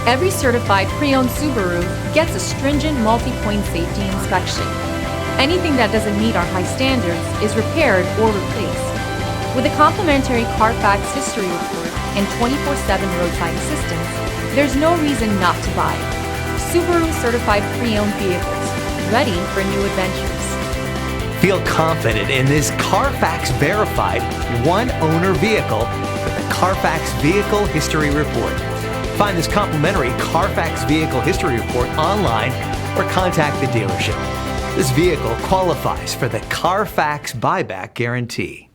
Every certified pre-owned Subaru gets a stringent multi-point safety inspection. Anything that doesn't meet our high standards is repaired or replaced. With a complimentary Carfax history report and 24/7 roadside assistance, there's no reason not to buy. Subaru certified pre-owned vehicles, ready for new adventures. Feel confident in this Carfax verified one-owner vehicle with a Carfax Vehicle History Report. Find this complimentary Carfax Vehicle History Report online or contact the dealership. This vehicle qualifies for the Carfax Buyback Guarantee.